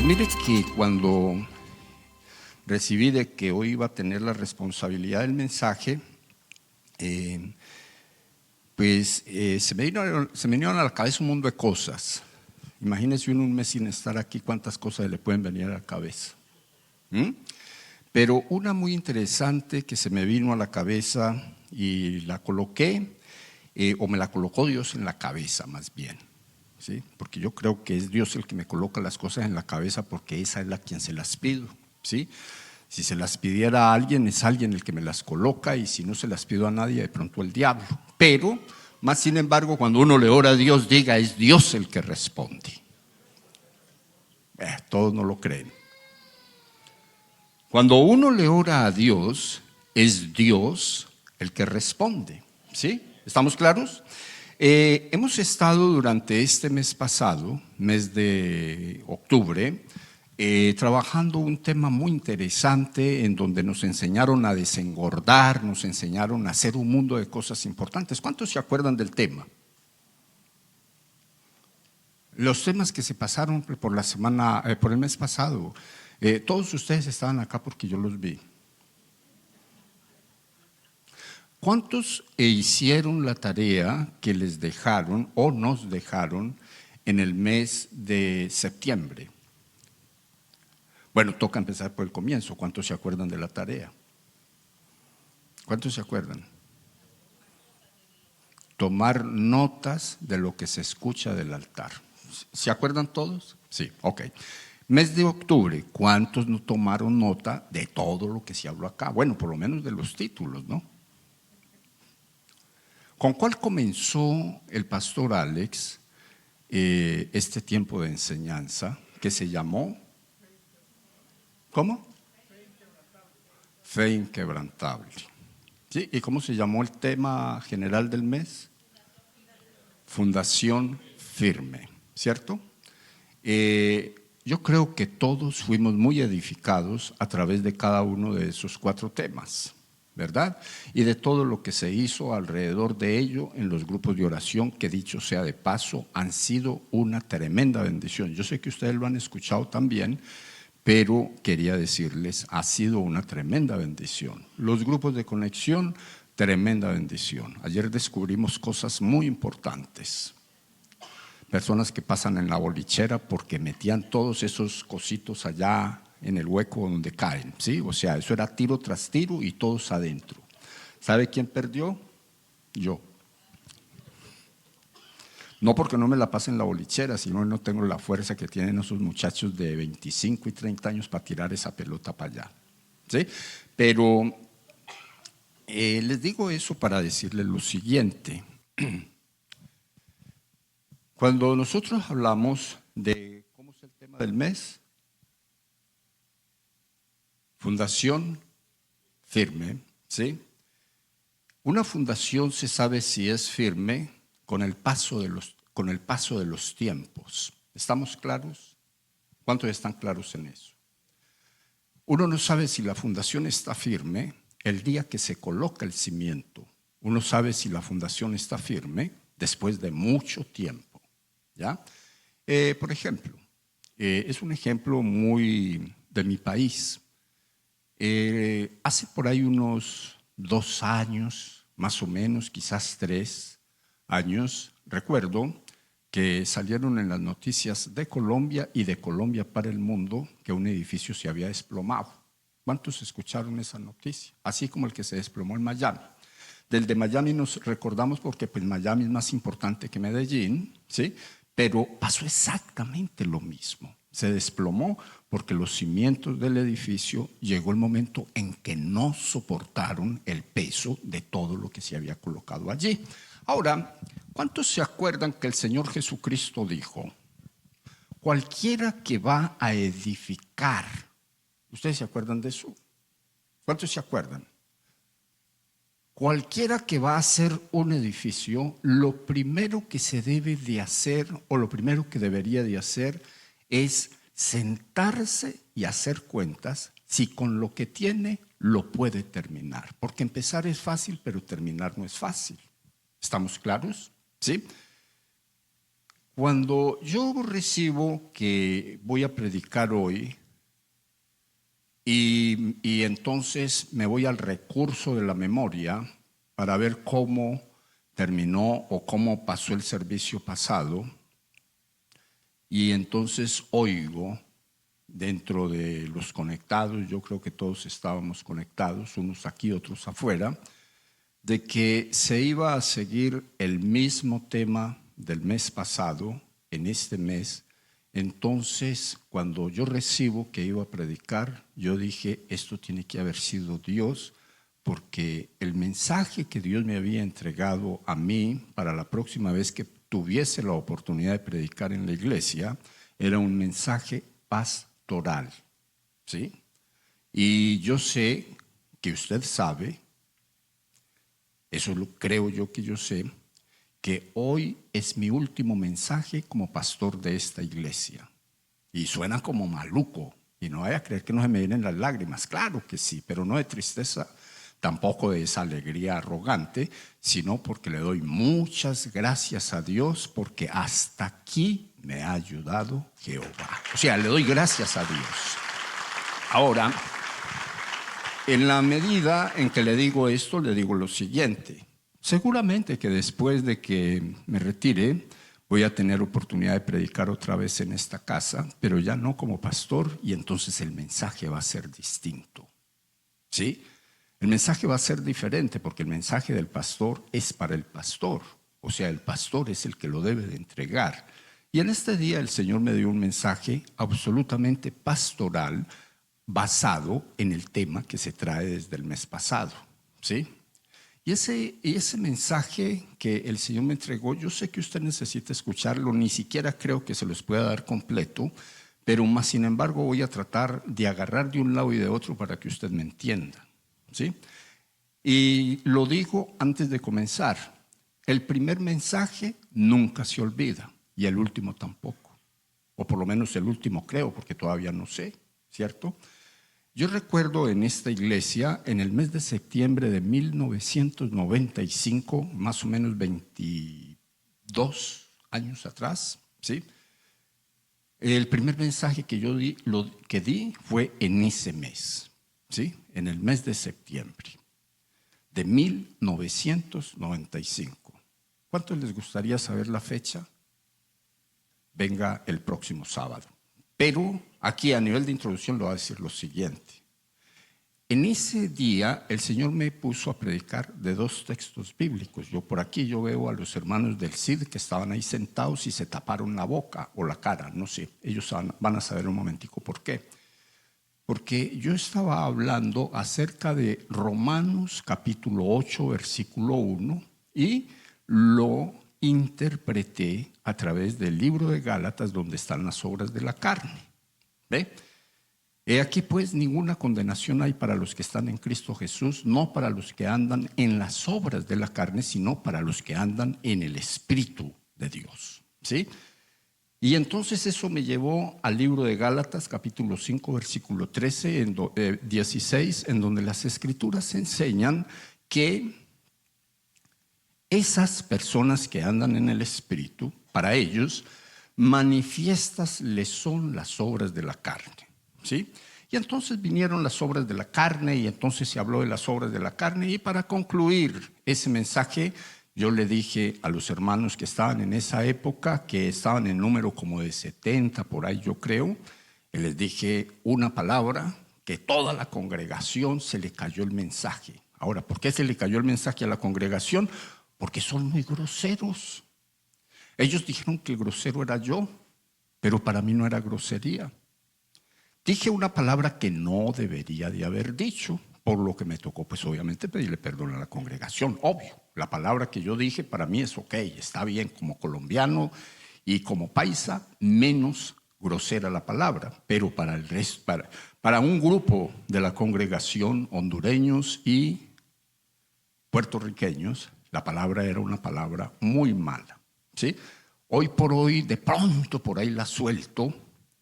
Pues mire que cuando recibí de que hoy iba a tener la responsabilidad del mensaje, se me vinieron a la cabeza un mundo de cosas. Imagínese uno un mes sin estar aquí, cuántas cosas le pueden venir a la cabeza. Pero una muy interesante que se me vino a la cabeza y la coloqué, o me la colocó Dios en la cabeza más bien. ¿Sí? Porque yo creo que es Dios el que me coloca las cosas en la cabeza, porque esa es a quien se las pido, ¿sí? Si se las pidiera a alguien, es alguien el que me las coloca, y si no se las pido a nadie, de pronto el diablo. Pero, más sin embargo, cuando uno le ora a Dios, diga, es Dios el que responde. Todos no lo creen. Cuando uno le ora a Dios, es Dios el que responde, ¿sí? ¿Estamos claros? Hemos estado durante este mes pasado, mes de octubre, trabajando un tema muy interesante en donde nos enseñaron a desengordar, nos enseñaron a hacer un mundo de cosas importantes. ¿Cuántos se acuerdan del tema? Los temas que se pasaron por la semana, por el mes pasado, todos ustedes estaban acá porque yo los vi. ¿Cuántos hicieron la tarea que les dejaron o nos dejaron en el mes de septiembre? Bueno, toca empezar por el comienzo. ¿Cuántos se acuerdan de la tarea? ¿Cuántos se acuerdan? Tomar notas de lo que se escucha del altar. ¿Se acuerdan todos? Sí, ok. Mes de octubre, ¿cuántos no tomaron nota de todo lo que se habló acá? Bueno, por lo menos de los títulos, ¿no? ¿Con cuál comenzó el pastor Alex este tiempo de enseñanza que se llamó? ¿Cómo? Fe inquebrantable. ¿Sí? ¿Y cómo se llamó el tema general del mes? Fundación firme, ¿cierto? Yo creo que todos fuimos muy edificados a través de cada uno de esos 4 temas, ¿verdad? Y de todo lo que se hizo alrededor de ello en los grupos de oración, que dicho sea de paso, han sido una tremenda bendición. Yo sé que ustedes lo han escuchado también, pero quería decirles, ha sido una tremenda bendición. Los grupos de conexión, tremenda bendición. Ayer descubrimos cosas muy importantes. Personas que pasan en la bolichera porque metían todos esos cositos allá en el hueco donde caen, ¿sí? O sea, eso era tiro tras tiro y todos adentro. ¿Sabe quién perdió? Yo. No porque no me la pase en la bolichera, sino no tengo la fuerza que tienen esos muchachos de 25 y 30 años para tirar esa pelota para allá, ¿sí? Pero les digo eso para decirles lo siguiente. Cuando nosotros hablamos de, ¿cómo es el tema del mes? Fundación firme, ¿sí? Una fundación se sabe si es firme con el paso de los tiempos. ¿Estamos claros? ¿Cuántos están claros en eso? Uno no sabe si la fundación está firme el día que se coloca el cimiento. Uno sabe si la fundación está firme después de mucho tiempo. ¿Ya? Por ejemplo, es un ejemplo muy de mi país. Hace por ahí unos 2 años, más o menos, quizás 3 años, recuerdo que salieron en las noticias de Colombia y de Colombia para el mundo que un edificio se había desplomado. ¿Cuántos escucharon esa noticia? Así como el que se desplomó en Miami. Del de Miami nos recordamos porque pues Miami es más importante que Medellín, ¿sí? Pero pasó exactamente lo mismo. Se desplomó porque los cimientos del edificio llegó el momento en que no soportaron el peso de todo lo que se había colocado allí. Ahora, ¿cuántos se acuerdan que el Señor Jesucristo dijo, cualquiera que va a edificar? ¿Ustedes se acuerdan de eso? ¿Cuántos se acuerdan? Cualquiera que va a hacer un edificio, lo primero que se debe de hacer, o lo primero que debería de hacer, es sentarse y hacer cuentas si con lo que tiene lo puede terminar. Porque empezar es fácil, pero terminar no es fácil. ¿Estamos claros? ¿Sí? Cuando yo recibo que voy a predicar hoy y entonces me voy al recurso de la memoria para ver cómo terminó o cómo pasó el servicio pasado, y entonces oigo dentro de los conectados, yo creo que todos estábamos conectados, unos aquí, otros afuera, de que se iba a seguir el mismo tema del mes pasado, en este mes. Entonces, cuando yo recibo que iba a predicar, yo dije, esto tiene que haber sido Dios, porque el mensaje que Dios me había entregado a mí para la próxima vez que tuviese la oportunidad de predicar en la iglesia, era un mensaje pastoral, ¿sí? Y yo sé que usted sabe, eso lo creo yo que yo sé, que hoy es mi último mensaje como pastor de esta iglesia. Y suena como maluco, y no vaya a creer que no se me vienen las lágrimas, claro que sí, pero no de tristeza, tampoco de esa alegría arrogante, sino porque le doy muchas gracias a Dios, porque hasta aquí me ha ayudado Jehová. O sea, le doy gracias a Dios. Ahora, en la medida en que le digo esto, le digo lo siguiente. Seguramente que después de que me retire, voy a tener oportunidad de predicar otra vez en esta casa, pero ya no como pastor, y entonces el mensaje va a ser distinto. ¿Sí? El mensaje va a ser diferente porque el mensaje del pastor es para el pastor. O sea, el pastor es el que lo debe de entregar. Y en este día el Señor me dio un mensaje absolutamente pastoral, basado en el tema que se trae desde el mes pasado, ¿sí? Y ese mensaje que el Señor me entregó, yo sé que usted necesita escucharlo, ni siquiera creo que se los pueda dar completo, pero más sin embargo voy a tratar de agarrar de un lado y de otro para que usted me entienda, ¿sí? Y lo digo antes de comenzar, el primer mensaje nunca se olvida y el último tampoco, o por lo menos el último creo, porque todavía no sé, ¿cierto? Yo recuerdo en esta iglesia, en el mes de septiembre de 1995, más o menos 22 años atrás, ¿sí? El primer mensaje que yo di, lo que di fue en ese mes, ¿sí? En el mes de septiembre de 1995. ¿Cuántos les gustaría saber la fecha? Venga el próximo sábado. Pero aquí a nivel de introducción le voy a decir lo siguiente. En ese día el Señor me puso a predicar de dos textos bíblicos. Yo por aquí yo veo a los hermanos del CID que estaban ahí sentados y se taparon la boca o la cara, no sé. Ellos van a saber un momentico por qué. Porque yo estaba hablando acerca de Romanos capítulo 8, versículo 1, y lo interpreté a través del libro de Gálatas, donde están las obras de la carne. ¿Ve? He aquí pues ninguna condenación hay para los que están en Cristo Jesús, no para los que andan en las obras de la carne, sino para los que andan en el Espíritu de Dios. ¿Sí? Y entonces eso me llevó al libro de Gálatas, capítulo 5, versículo 13, 16, en donde las Escrituras enseñan que esas personas que andan en el Espíritu, para ellos, manifiestas les son las obras de la carne, ¿sí? Y entonces vinieron las obras de la carne y entonces se habló de las obras de la carne, y para concluir ese mensaje yo le dije a los hermanos que estaban en esa época, que estaban en número como de 70 por ahí yo creo, y les dije una palabra que toda la congregación se le cayó el mensaje. Ahora, ¿por qué se le cayó el mensaje a la congregación? Porque son muy groseros. Ellos dijeron que el grosero era yo, pero para mí no era grosería. Dije una palabra que no debería de haber dicho, por lo que me tocó, pues obviamente pedirle perdón a la congregación, obvio. La palabra que yo dije para mí es ok, está bien como colombiano y como paisa, menos grosera la palabra, pero para el resto, para un grupo de la congregación, hondureños y puertorriqueños, la palabra era una palabra muy mala, ¿sí? Hoy por hoy, de pronto por ahí la suelto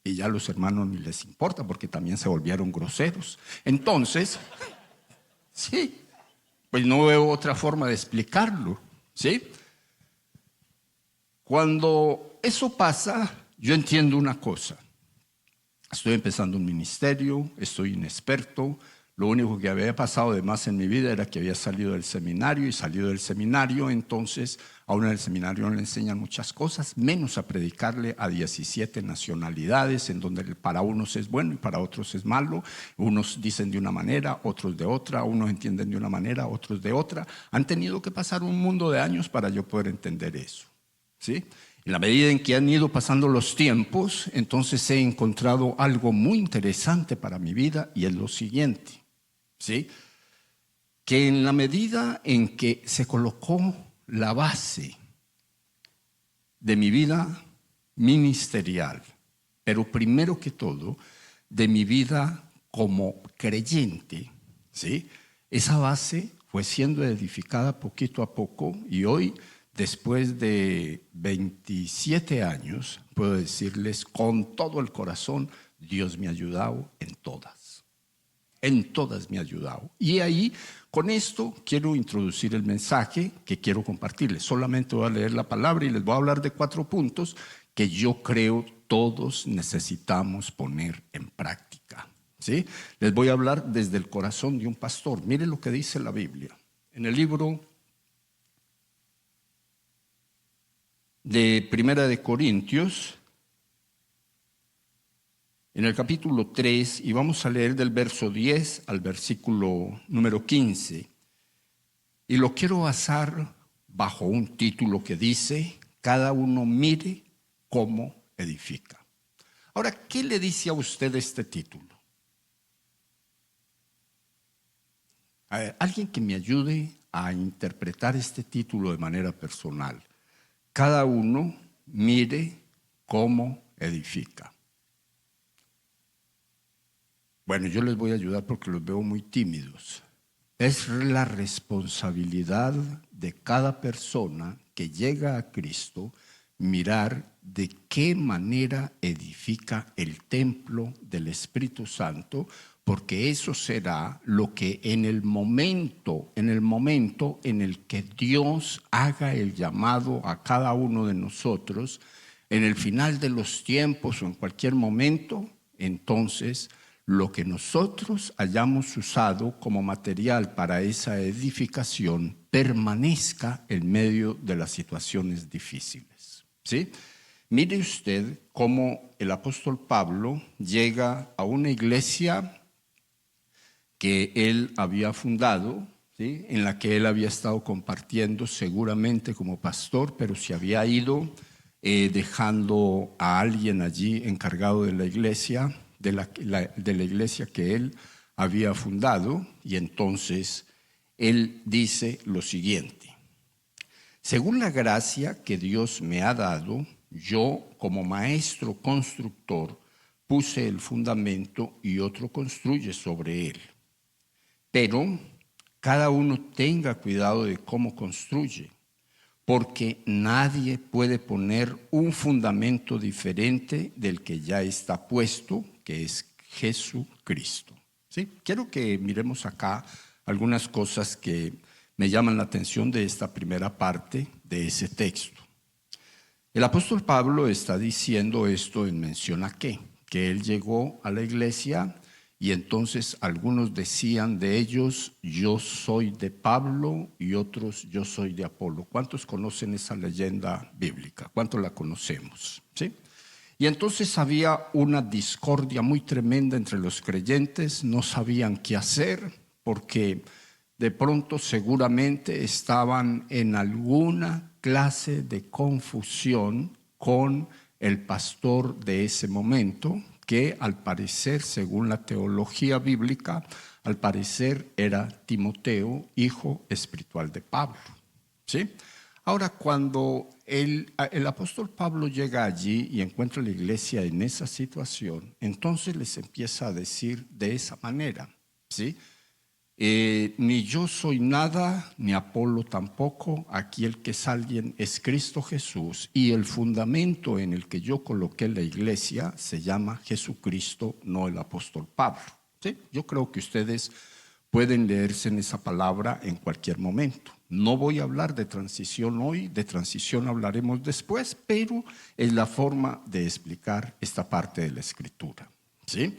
y ya a los hermanos ni les importa porque también se volvieron groseros. Entonces, sí, pues no veo otra forma de explicarlo, ¿sí? Cuando eso pasa, yo entiendo una cosa. Estoy empezando un ministerio, estoy inexperto. Lo único que había pasado de más en mi vida era que había salido del seminario y salido del seminario, entonces a uno del seminario no le enseñan muchas cosas, menos a predicarle a 17 nacionalidades, en donde para unos es bueno y para otros es malo. Unos dicen de una manera, otros de otra, unos entienden de una manera, otros de otra. Han tenido que pasar un mundo de años para yo poder entender eso, ¿sí? En la medida en que han ido pasando los tiempos, entonces he encontrado algo muy interesante para mi vida y es lo siguiente, ¿sí? Que en la medida en que se colocó la base de mi vida ministerial, pero primero que todo de mi vida como creyente, ¿sí? Esa base fue siendo edificada poquito a poco y hoy, después de 27 años, puedo decirles con todo el corazón, Dios me ha ayudado en todas. En todas me ha ayudado. Y ahí, con esto, quiero introducir el mensaje que quiero compartirles. Solamente voy a leer la palabra y les voy a hablar de 4 puntos que yo creo todos necesitamos poner en práctica, ¿sí? Les voy a hablar desde el corazón de un pastor. Mire lo que dice la Biblia. En el libro de Primera de Corintios, en el capítulo 3, y vamos a leer del verso 10 al versículo número 15. Y lo quiero basar bajo un título que dice, cada uno mire cómo edifica. Ahora, ¿qué le dice a usted este título? A ver, alguien que me ayude a interpretar este título de manera personal. Cada uno mire cómo edifica. Bueno, yo les voy a ayudar porque los veo muy tímidos. Es la responsabilidad de cada persona que llega a Cristo mirar de qué manera edifica el templo del Espíritu Santo, porque eso será lo que en el momento en el que Dios haga el llamado a cada uno de nosotros, en el final de los tiempos o en cualquier momento, entonces lo que nosotros hayamos usado como material para esa edificación permanezca en medio de las situaciones difíciles, ¿sí? Mire usted cómo el apóstol Pablo llega a una iglesia que él había fundado, ¿sí? En la que él había estado compartiendo seguramente como pastor, pero se había ido dejando a alguien allí encargado de la iglesia, de la iglesia que él había fundado, y entonces él dice lo siguiente: según la gracia que Dios me ha dado, yo como maestro constructor puse el fundamento y otro construye sobre él. Pero cada uno tenga cuidado de cómo construye, porque nadie puede poner un fundamento diferente del que ya está puesto, que es Jesucristo, ¿sí? Quiero que miremos acá algunas cosas que me llaman la atención de esta primera parte de ese texto. El apóstol Pablo está diciendo esto en mención a qué, que él llegó a la iglesia y entonces algunos decían de ellos, yo soy de Pablo, y otros, yo soy de Apolo. ¿Cuántos conocen esa leyenda bíblica? ¿Cuántos la conocemos? ¿Sí? Y entonces había una discordia muy tremenda entre los creyentes, no sabían qué hacer, porque de pronto seguramente estaban en alguna clase de confusión con el pastor de ese momento, que al parecer, según la teología bíblica, al parecer era Timoteo, hijo espiritual de Pablo, ¿sí? Ahora, cuando el apóstol Pablo llega allí y encuentra la iglesia en esa situación, entonces les empieza a decir de esa manera, ¿sí? Ni yo soy nada, ni Apolo tampoco, aquí el que es alguien es Cristo Jesús, y el fundamento en el que yo coloqué la iglesia se llama Jesucristo, no el apóstol Pablo, ¿sí? Yo creo que ustedes pueden leerse en esa palabra en cualquier momento. No voy a hablar de transición hoy, de transición hablaremos después, pero es la forma de explicar esta parte de la Escritura, ¿sí?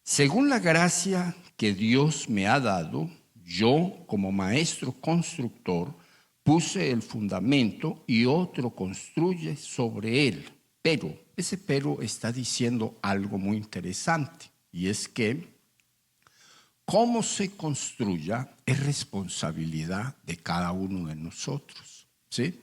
Según la gracia que Dios me ha dado, yo como maestro constructor puse el fundamento y otro construye sobre él. Pero ese pero está diciendo algo muy interesante, y es que cómo se construya es responsabilidad de cada uno de nosotros, ¿sí?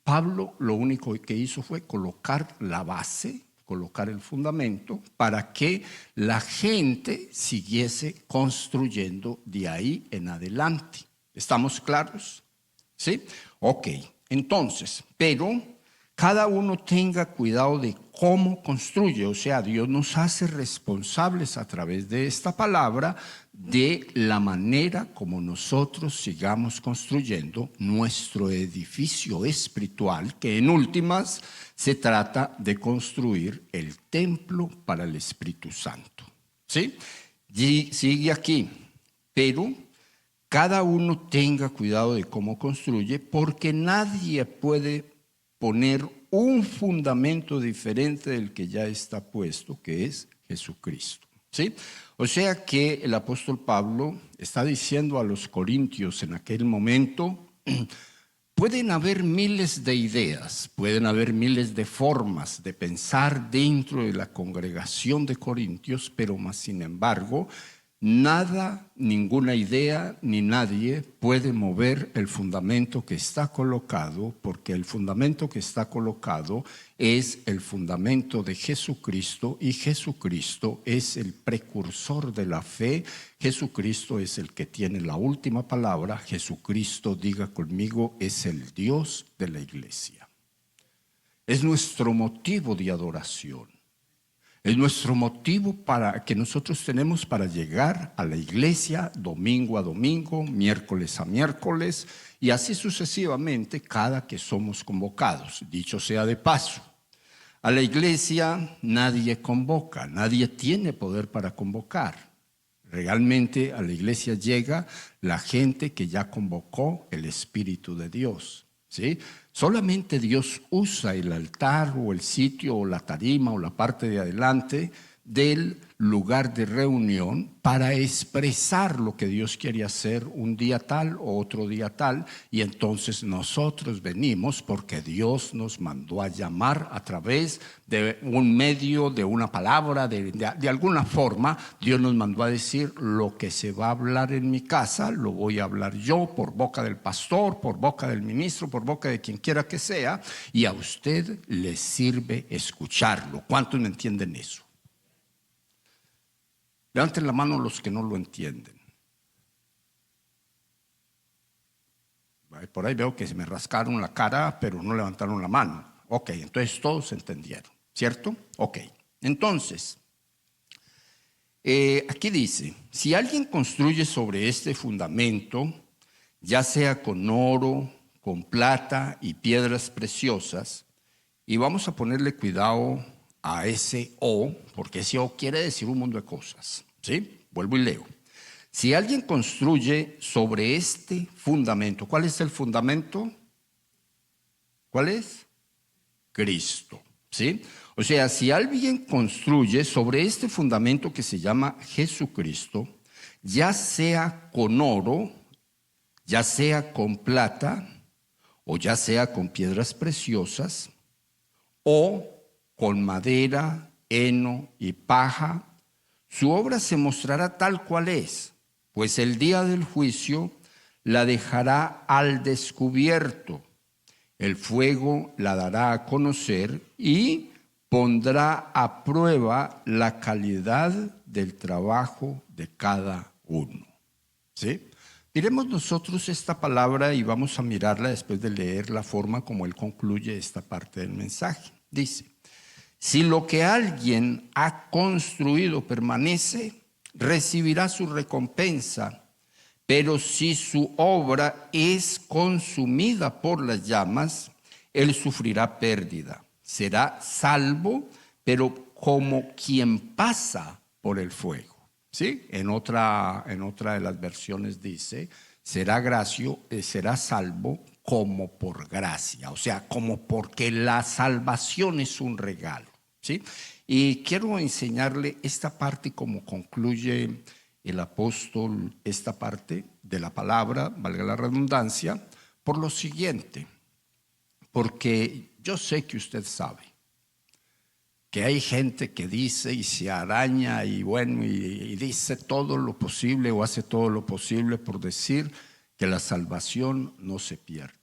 Pablo lo único que hizo fue colocar la base, colocar el fundamento para que la gente siguiese construyendo de ahí en adelante. ¿Estamos claros? ¿Sí? Ok, entonces, pero cada uno tenga cuidado de cómo construye, o sea, Dios nos hace responsables a través de esta palabra de la manera como nosotros sigamos construyendo nuestro edificio espiritual, que en últimas se trata de construir el templo para el Espíritu Santo. ¿Sí? Y sigue aquí, pero cada uno tenga cuidado de cómo construye, porque nadie puede poner un fundamento diferente del que ya está puesto, que es Jesucristo. ¿Sí? O sea que el apóstol Pablo está diciendo a los corintios en aquel momento, pueden haber miles de ideas, pueden haber miles de formas de pensar dentro de la congregación de Corintios, pero más sin embargo, nada, ninguna idea ni nadie puede mover el fundamento que está colocado, porque el fundamento que está colocado es el fundamento de Jesucristo, y Jesucristo es el precursor de la fe. Jesucristo es el que tiene la última palabra. Jesucristo, diga conmigo, es el Dios de la iglesia. Es nuestro motivo de adoración. Es nuestro motivo que nosotros tenemos para llegar a la iglesia domingo a domingo, miércoles a miércoles, y así sucesivamente cada que somos convocados. Dicho sea de paso, a la iglesia nadie convoca, nadie tiene poder para convocar. Realmente a la iglesia llega la gente que ya convocó el Espíritu de Dios, ¿sí? Solamente Dios usa el altar o el sitio o la tarima o la parte de adelante del lugar de reunión para expresar lo que Dios quiere hacer un día tal o otro día tal, y entonces nosotros venimos porque Dios nos mandó a llamar a través de un medio, de una palabra, de alguna forma. Dios nos mandó a decir: lo que se va a hablar en mi casa lo voy a hablar yo por boca del pastor, por boca del ministro, por boca de quien quiera que sea, y a usted le sirve escucharlo. ¿Cuántos me entienden eso? Levanten la mano los que no lo entienden. Por ahí veo que se me rascaron la cara, pero no levantaron la mano. Ok, entonces todos entendieron, ¿cierto? Ok, entonces, aquí dice: si alguien construye sobre este fundamento, ya sea con oro, con plata y piedras preciosas, y vamos a ponerle cuidado a ese O, porque ese O quiere decir un mundo de cosas, ¿sí? Vuelvo y leo. Si alguien construye sobre este fundamento, ¿cuál es el fundamento? ¿Cuál es? Cristo, ¿sí? O sea, si alguien construye sobre este fundamento que se llama Jesucristo, ya sea con oro, ya sea con plata, o ya sea con piedras preciosas, o con madera, heno y paja, su obra se mostrará tal cual es, pues el día del juicio la dejará al descubierto. El fuego la dará a conocer y pondrá a prueba la calidad del trabajo de cada uno. ¿Sí? Diremos nosotros esta palabra y vamos a mirarla después de leer la forma como él concluye esta parte del mensaje. Dice: si lo que alguien ha construido permanece, recibirá su recompensa, pero si su obra es consumida por las llamas, él sufrirá pérdida. Será salvo, pero como quien pasa por el fuego. ¿Sí? En otra de las versiones dice: será salvo como por gracia, o sea, como porque la salvación es un regalo, ¿sí? Y quiero enseñarle esta parte como concluye el apóstol, esta parte de la palabra, valga la redundancia, por lo siguiente, porque yo sé que usted sabe que hay gente que dice y se araña y bueno, y dice todo lo posible o hace todo lo posible por decir que la salvación no se pierde.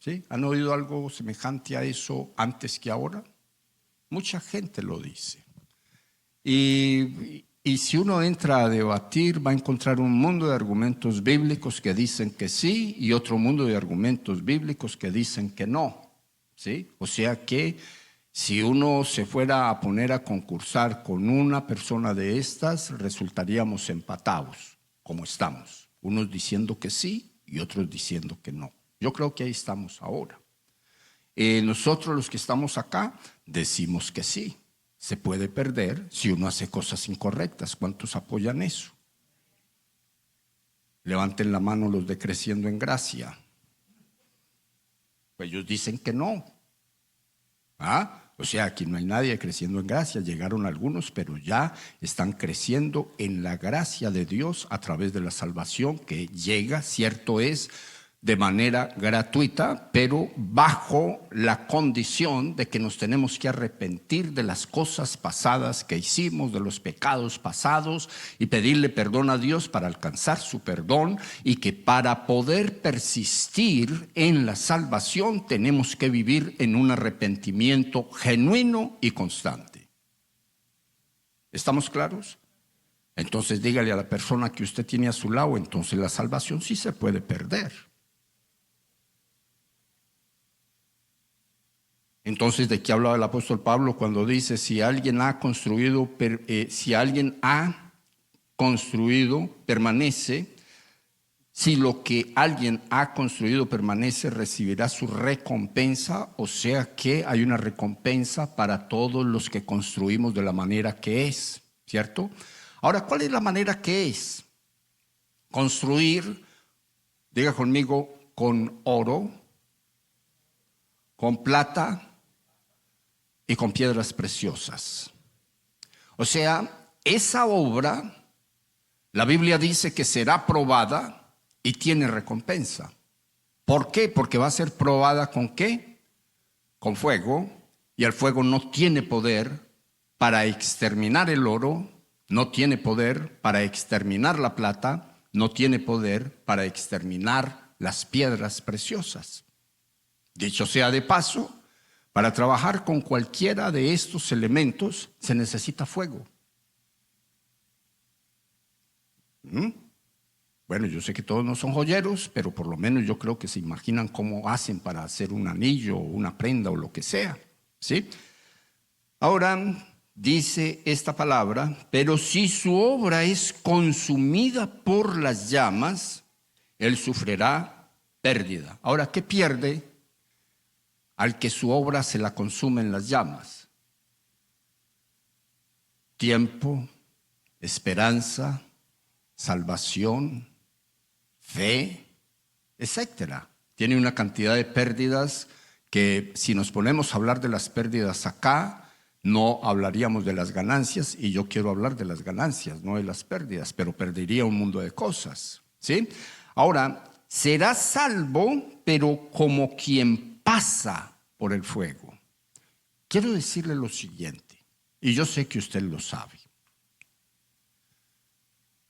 ¿Sí? ¿Han oído algo semejante a eso antes que ahora? Mucha gente lo dice. Y si uno entra a debatir, va a encontrar un mundo de argumentos bíblicos que dicen que sí y otro mundo de argumentos bíblicos que dicen que no. ¿Sí? O sea que si uno se fuera a poner a concursar con una persona de estas, resultaríamos empatados, como estamos. Unos diciendo que sí y otros diciendo que no. Yo creo que ahí estamos ahora. Nosotros los que estamos acá decimos que sí. Se puede perder si uno hace cosas incorrectas. ¿Cuántos apoyan eso? Levanten la mano los de Creciendo en Gracia. Ellos dicen que no. O sea, aquí no hay nadie creciendo en gracia. Llegaron algunos, pero ya están creciendo en la gracia de Dios a través de la salvación que llega, cierto es, de manera gratuita, pero bajo la condición de que nos tenemos que arrepentir de las cosas pasadas que hicimos, de los pecados pasados, y pedirle perdón a Dios para alcanzar su perdón, y que para poder persistir en la salvación tenemos que vivir en un arrepentimiento genuino y constante. ¿Estamos claros? Entonces dígale a la persona que usted tiene a su lado, entonces la salvación sí se puede perder. Entonces, ¿de qué hablaba el apóstol Pablo cuando dice si alguien ha construido, permanece? Si lo que alguien ha construido permanece, recibirá su recompensa, o sea que hay una recompensa para todos los que construimos de la manera que es, ¿cierto? Ahora, ¿cuál es la manera que es? Construir, diga conmigo, con oro, con plata y con piedras preciosas. O sea, esa obra, la Biblia dice que será probada y tiene recompensa. ¿Por qué? Porque va a ser probada ¿con qué? Con fuego, y el fuego no tiene poder para exterminar el oro, no tiene poder para exterminar la plata, no tiene poder para exterminar las piedras preciosas. Dicho sea de paso, para trabajar con cualquiera de estos elementos se necesita fuego. Bueno, yo sé que todos no son joyeros, pero por lo menos yo creo que se imaginan cómo hacen para hacer un anillo o una prenda o lo que sea, ¿sí? Ahora dice esta palabra, pero si su obra es consumida por las llamas, él sufrirá pérdida. Ahora, ¿qué pierde al que su obra se la consume en las llamas? Tiempo, esperanza, salvación, fe, etcétera. Tiene una cantidad de pérdidas que si nos ponemos a hablar de las pérdidas acá, no hablaríamos de las ganancias, y yo quiero hablar de las ganancias, no de las pérdidas, pero perdería un mundo de cosas, ¿sí? Ahora, será salvo, pero como quien pasa por el fuego. Quiero decirle lo siguiente, y yo sé que usted lo sabe.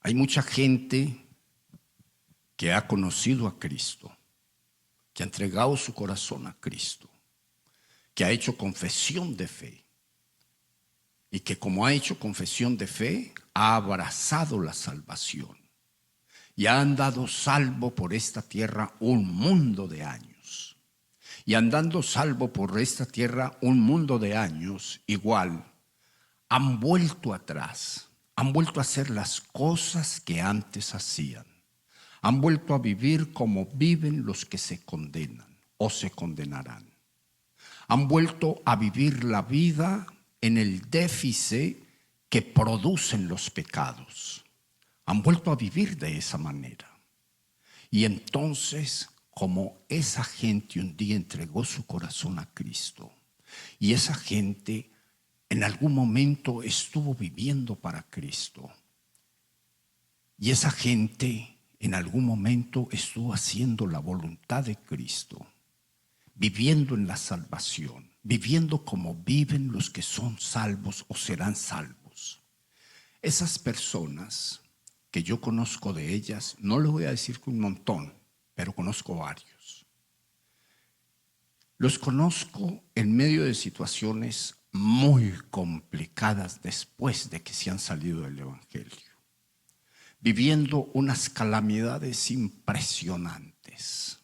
Hay mucha gente que ha conocido a Cristo, que ha entregado su corazón a Cristo, que ha hecho confesión de fe, y que como ha hecho confesión de fe, ha abrazado la salvación y ha andado salvo por esta tierra un mundo de años. Y andando salvo por esta tierra un mundo de años, igual, han vuelto atrás, han vuelto a hacer las cosas que antes hacían. Han vuelto a vivir como viven los que se condenan o se condenarán. Han vuelto a vivir la vida en el déficit que producen los pecados. Han vuelto a vivir de esa manera. Y entonces, como esa gente un día entregó su corazón a Cristo, y esa gente en algún momento estuvo viviendo para Cristo, y esa gente en algún momento estuvo haciendo la voluntad de Cristo, viviendo en la salvación, viviendo como viven los que son salvos o serán salvos. Esas personas que yo conozco de ellas, no les voy a decir que un montón, pero conozco varios. Los conozco en medio de situaciones muy complicadas después de que se han salido del Evangelio, viviendo unas calamidades impresionantes,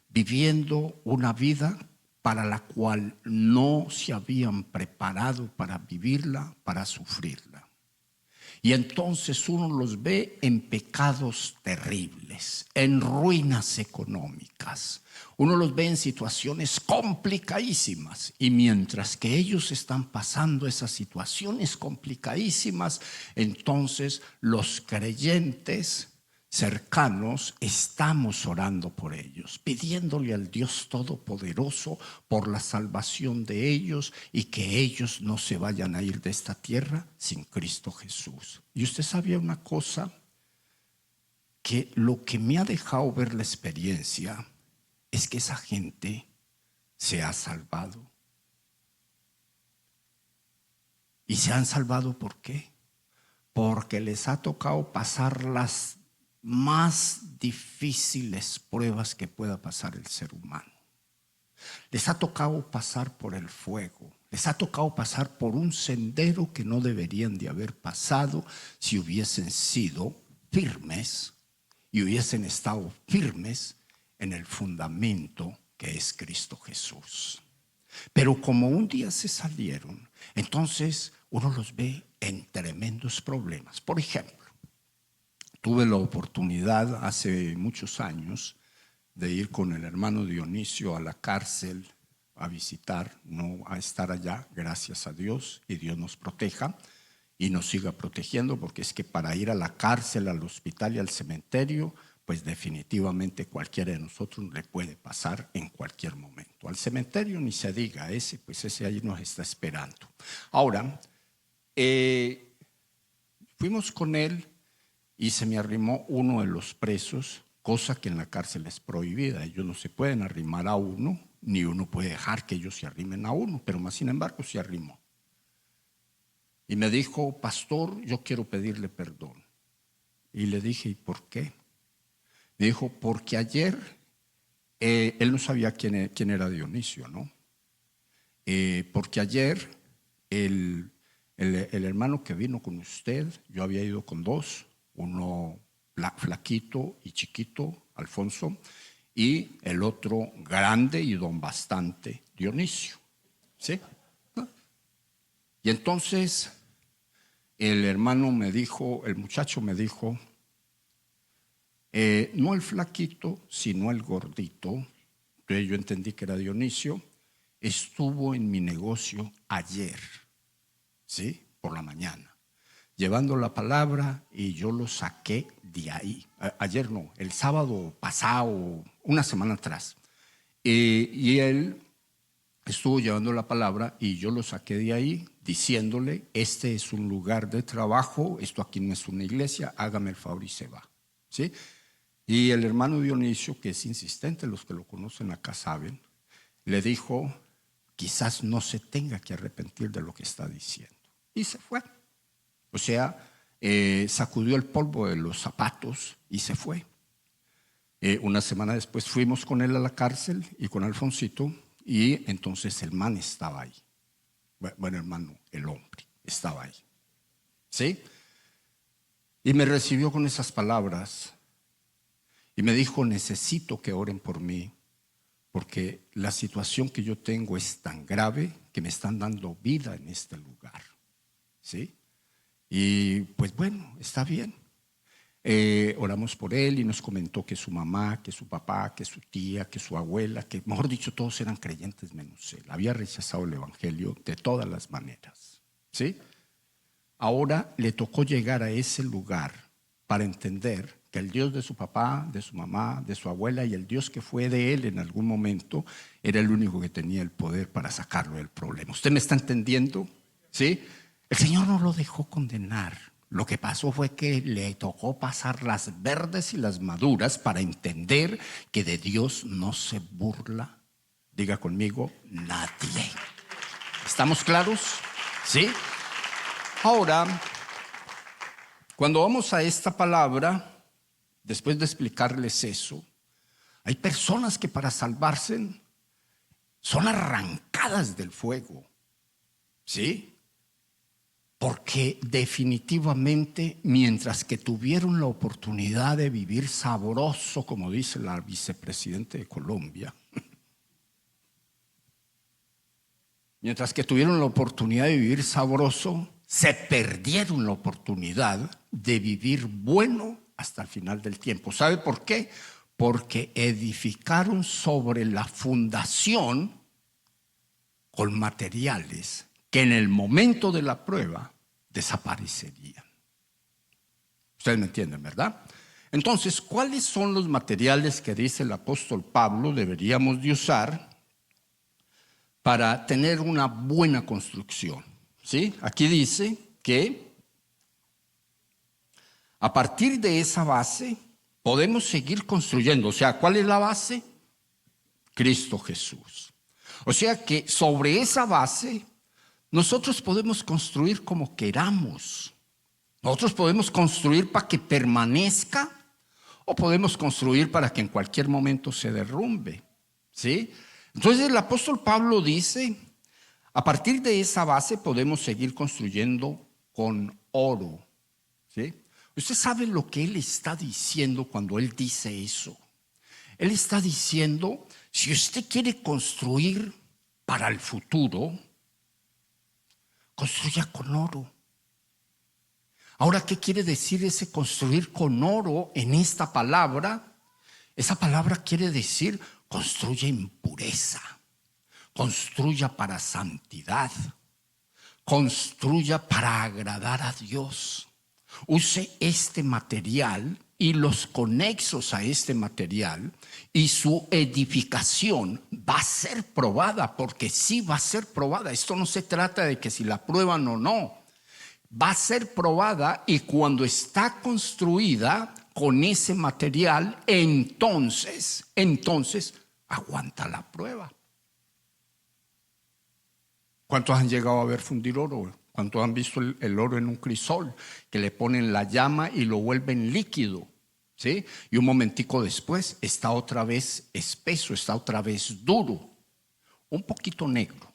viviendo una vida para la cual no se habían preparado para vivirla, para sufrirla. Y entonces uno los ve en pecados terribles, en ruinas económicas. Uno los ve en situaciones complicadísimas. Y mientras que ellos están pasando esas situaciones complicadísimas, entonces los creyentes cercanos estamos orando por ellos, pidiéndole al Dios Todopoderoso por la salvación de ellos y que ellos no se vayan a ir de esta tierra sin Cristo Jesús. Y usted sabía una cosa, que lo que me ha dejado ver la experiencia es que esa gente se ha salvado. ¿Y se han salvado por qué? Porque les ha tocado pasar las más difíciles pruebas que pueda pasar el ser humano. Les ha tocado pasar por el fuego, les ha tocado pasar por un sendero que no deberían de haber pasado si hubiesen sido firmes y hubiesen estado firmes en el fundamento que es Cristo Jesús. Pero como un día se salieron, entonces uno los ve en tremendos problemas. Por ejemplo, tuve la oportunidad hace muchos años de ir con el hermano Dionisio a la cárcel a visitar, no a estar allá, gracias a Dios, y Dios nos proteja y nos siga protegiendo, porque es que para ir a la cárcel, al hospital y al cementerio, pues definitivamente cualquiera de nosotros le puede pasar en cualquier momento. Al cementerio ni se diga, ese ahí nos está esperando. Ahora, fuimos con él y se me arrimó uno de los presos, cosa que en la cárcel es prohibida. Ellos no se pueden arrimar a uno, ni uno puede dejar que ellos se arrimen a uno, pero más sin embargo se arrimó. Y me dijo: pastor, yo quiero pedirle perdón. Y le dije: ¿y por qué? Me dijo: porque ayer, él no sabía quién era Dionisio, ¿no? Porque ayer el hermano que vino con usted, yo había ido con dos, uno flaquito y chiquito, Alfonso, y el otro grande y don bastante, Dionisio, ¿sí? Y entonces el hermano me dijo, el muchacho me dijo, no el flaquito, sino el gordito. Entonces yo entendí que era Dionisio. Estuvo en mi negocio ayer, ¿sí? Por la mañana, llevando la palabra, y yo lo saqué de ahí. Ayer no, el sábado pasado, una semana atrás. Y él estuvo llevando la palabra y yo lo saqué de ahí diciéndole: este es un lugar de trabajo, esto aquí no es una iglesia, hágame el favor, y se va, ¿sí? Y el hermano Dionisio, que es insistente, los que lo conocen acá saben, le dijo: quizás no se tenga que arrepentir de lo que está diciendo. Y se fue. O sea, sacudió el polvo de los zapatos y se fue. Una semana después fuimos con él a la cárcel y con Alfonsito, y entonces el man estaba ahí. Bueno, hermano, el hombre estaba ahí, ¿sí? Y me recibió con esas palabras y me dijo: necesito que oren por mí, porque la situación que yo tengo es tan grave que me están dando vida en este lugar, ¿sí? Y pues bueno, está bien. Oramos por él y nos comentó que su mamá, que su papá, que su tía, que su abuela, que mejor dicho todos eran creyentes menos él. Había rechazado el evangelio de todas las maneras, ¿sí? Ahora le tocó llegar a ese lugar para entender que el Dios de su papá, de su mamá, de su abuela y el Dios que fue de él en algún momento era el único que tenía el poder para sacarlo del problema. ¿Usted me está entendiendo? ¿Sí? El Señor no lo dejó condenar. Lo que pasó fue que le tocó pasar las verdes y las maduras para entender que de Dios no se burla. Diga conmigo, nadie. ¿Estamos claros? ¿Sí? Ahora, cuando vamos a esta palabra, después de explicarles eso, hay personas que para salvarse son arrancadas del fuego, ¿sí? Porque definitivamente, mientras que tuvieron la oportunidad de vivir sabroso, como dice la vicepresidenta de Colombia, mientras que tuvieron la oportunidad de vivir sabroso, se perdieron la oportunidad de vivir bueno hasta el final del tiempo. ¿Sabe por qué? Porque edificaron sobre la fundación con materiales que en el momento de la prueba desaparecerían. Ustedes me entienden, ¿verdad? Entonces, ¿cuáles son los materiales que dice el apóstol Pablo deberíamos de usar para tener una buena construcción? ¿Sí? Aquí dice que a partir de esa base podemos seguir construyendo. O sea, ¿cuál es la base? Cristo Jesús. O sea que sobre esa base nosotros podemos construir como queramos. Nosotros podemos construir para que permanezca o podemos construir para que en cualquier momento se derrumbe. ¿Sí? Entonces el apóstol Pablo dice, a partir de esa base podemos seguir construyendo con oro. ¿Sí? Usted sabe lo que él está diciendo cuando él dice eso. Él está diciendo, si usted quiere construir para el futuro, construya con oro. Ahora, ¿qué quiere decir ese construir con oro en esta palabra? Esa palabra quiere decir construya en pureza, construya para santidad, construya para agradar a Dios. Use este material y los conexos a este material y su edificación va a ser probada, porque sí va a ser probada. Esto no se trata de que si la prueban o no. Va a ser probada y cuando está construida con ese material, entonces aguanta la prueba. ¿Cuántos han llegado a ver fundir oro? ¿Cuántos han visto el oro en un crisol? Que le ponen la llama y lo vuelven líquido, ¿sí? Y un momentico después está otra vez espeso, está otra vez duro, un poquito negro.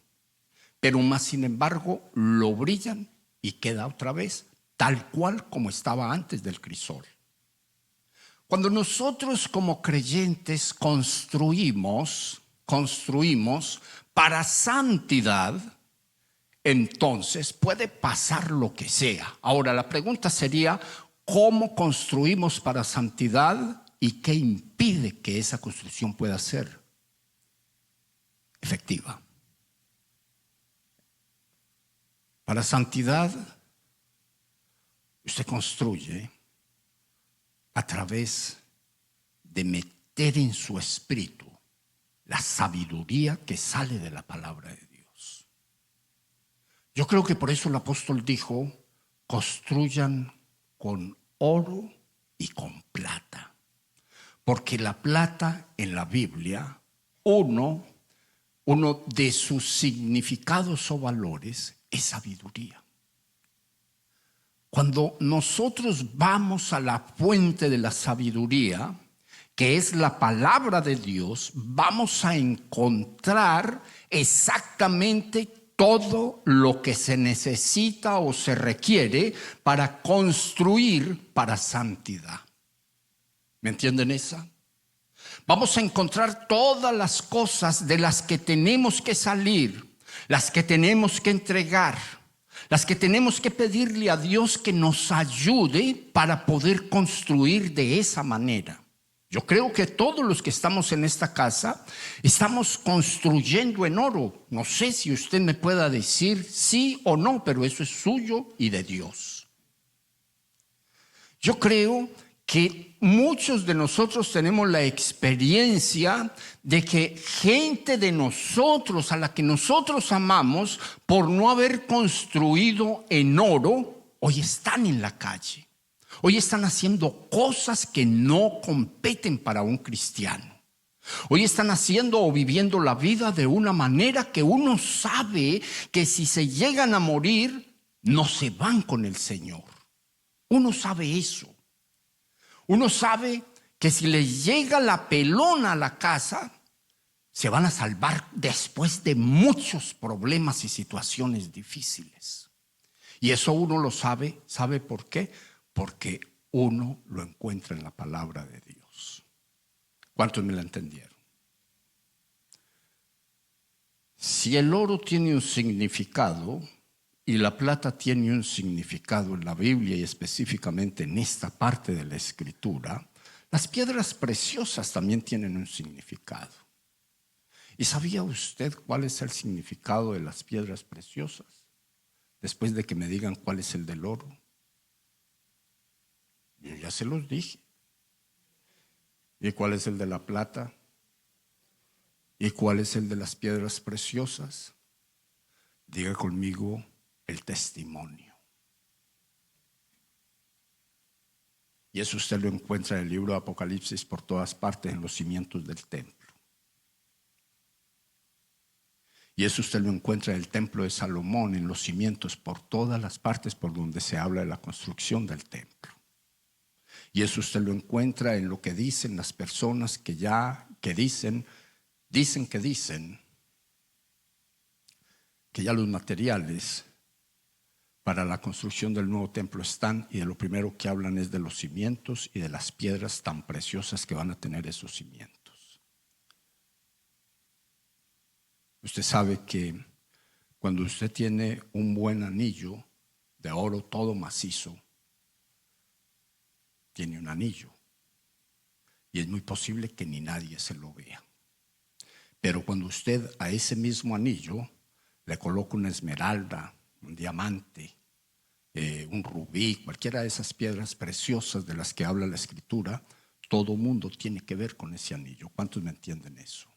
Pero más sin embargo lo brillan y queda otra vez tal cual como estaba antes del crisol. Cuando nosotros como creyentes construimos para santidad, entonces puede pasar lo que sea. Ahora la pregunta sería, ¿cómo construimos para santidad y qué impide que esa construcción pueda ser efectiva? Para santidad, usted construye a través de meter en su espíritu la sabiduría que sale de la palabra de Dios. Yo creo que por eso el apóstol dijo, construyan con oro y con plata. Porque la plata en la Biblia, uno de sus significados o valores es sabiduría. Cuando nosotros vamos a la fuente de la sabiduría, que es la palabra de Dios, vamos a encontrar exactamente todo lo que se necesita o se requiere para construir para santidad. ¿Me entienden esa? Vamos a encontrar todas las cosas de las que tenemos que salir, las que tenemos que entregar, las que tenemos que pedirle a Dios que nos ayude para poder construir de esa manera. Yo creo que todos los que estamos en esta casa estamos construyendo en oro. No sé si usted me pueda decir sí o no, pero eso es suyo y de Dios. Yo creo que muchos de nosotros tenemos la experiencia de que gente de nosotros, a la que nosotros amamos, por no haber construido en oro, hoy están en la calle. Hoy están haciendo cosas que no competen para un cristiano. Hoy están haciendo o viviendo la vida de una manera que uno sabe que si se llegan a morir, no se van con el Señor. Uno sabe eso. Uno sabe que si les llega la pelona a la casa, se van a salvar después de muchos problemas y situaciones difíciles. Y eso uno lo sabe. ¿Sabe por qué? Porque uno lo encuentra en la palabra de Dios. ¿Cuántos me la entendieron? Si el oro tiene un significado y la plata tiene un significado en la Biblia y específicamente en esta parte de la Escritura, las piedras preciosas también tienen un significado. ¿Y sabía usted cuál es el significado de las piedras preciosas? Después de que me digan cuál es el del oro. Yo ya se los dije. ¿Y cuál es el de la plata? ¿Y cuál es el de las piedras preciosas? Diga conmigo, el testimonio. Y eso usted lo encuentra en el libro de Apocalipsis por todas partes, en los cimientos del templo. Y eso usted lo encuentra en el templo de Salomón, en los cimientos, por todas las partes por donde se habla de la construcción del templo. Y eso usted lo encuentra en lo que dicen las personas que dicen que ya los materiales para la construcción del nuevo templo están, y de lo primero que hablan es de los cimientos y de las piedras tan preciosas que van a tener esos cimientos. Usted sabe que cuando usted tiene un buen anillo de oro todo macizo, tiene un anillo y es muy posible que ni nadie se lo vea. Pero cuando usted a ese mismo anillo le coloca una esmeralda, un diamante, un rubí, cualquiera de esas piedras preciosas de las que habla la Escritura, todo mundo tiene que ver con ese anillo. ¿Cuántos me entienden eso?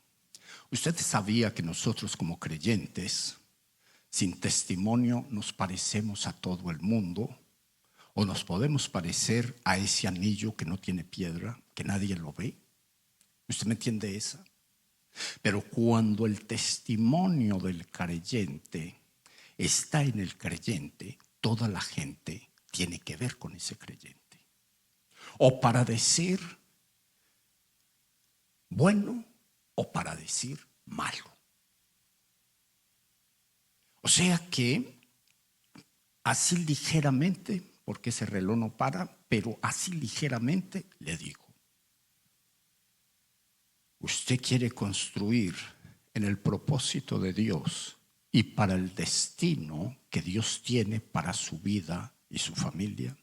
Usted sabía que nosotros como creyentes, sin testimonio, nos parecemos a todo el mundo, o nos podemos parecer a ese anillo que no tiene piedra, que nadie lo ve. ¿Usted me entiende esa? Pero cuando el testimonio del creyente está en el creyente, toda la gente tiene que ver con ese creyente. O para decir bueno o para decir malo. O sea que así ligeramente, porque ese reloj no para, pero así ligeramente le digo: usted quiere construir en el propósito de Dios y para el destino que Dios tiene para su vida y su familia.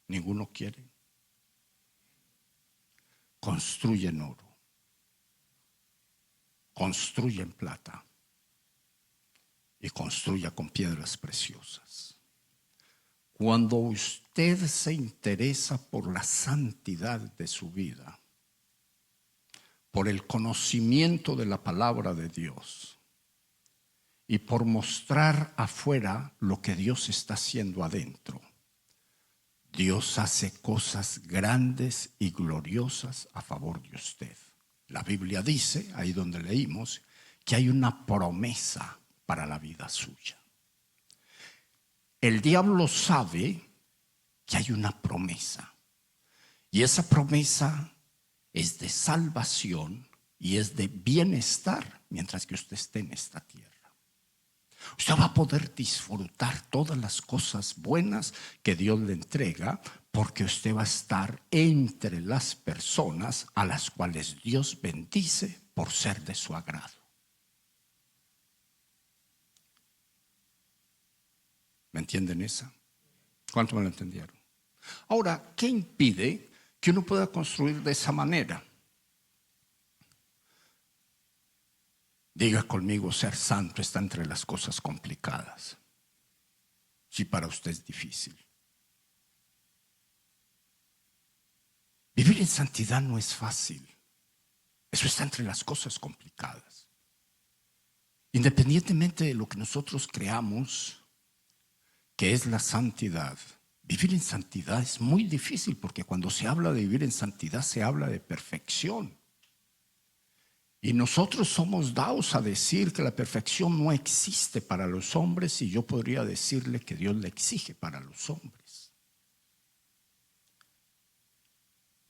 Ninguno quiere. Construye en oro, construye en plata y construya con piedras preciosas. Cuando usted se interesa por la santidad de su vida, por el conocimiento de la palabra de Dios y por mostrar afuera lo que Dios está haciendo adentro, Dios hace cosas grandes y gloriosas a favor de usted. La Biblia dice, ahí donde leímos, que hay una promesa para la vida suya. El diablo sabe que hay una promesa, y esa promesa es de salvación y es de bienestar mientras que usted esté en esta tierra. Usted va a poder disfrutar todas las cosas buenas que Dios le entrega, porque usted va a estar entre las personas a las cuales Dios bendice por ser de su agrado. ¿Me entienden esa? ¿Cuánto me lo entendieron? Ahora, ¿qué impide que uno pueda construir de esa manera? Diga conmigo, ser santo está entre las cosas complicadas. Si para usted es difícil. Vivir en santidad no es fácil. Eso está entre las cosas complicadas. Independientemente de lo que nosotros creamos que es la santidad, vivir en santidad es muy difícil, porque cuando se habla de vivir en santidad se habla de perfección. Y nosotros somos dados a decir que la perfección no existe para los hombres, y yo podría decirle que Dios la exige para los hombres.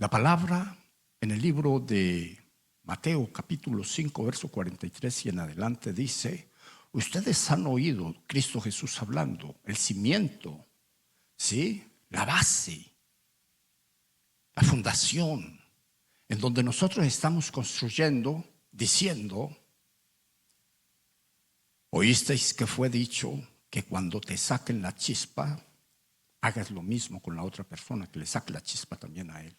La palabra en el libro de Mateo capítulo 5, verso 43 y en adelante dice: ustedes han oído, Cristo Jesús hablando, el cimiento, ¿sí? La base, la fundación, en donde nosotros estamos construyendo, diciendo: oísteis que fue dicho que cuando te saquen la chispa, hagas lo mismo con la otra persona, que le saque la chispa también a él.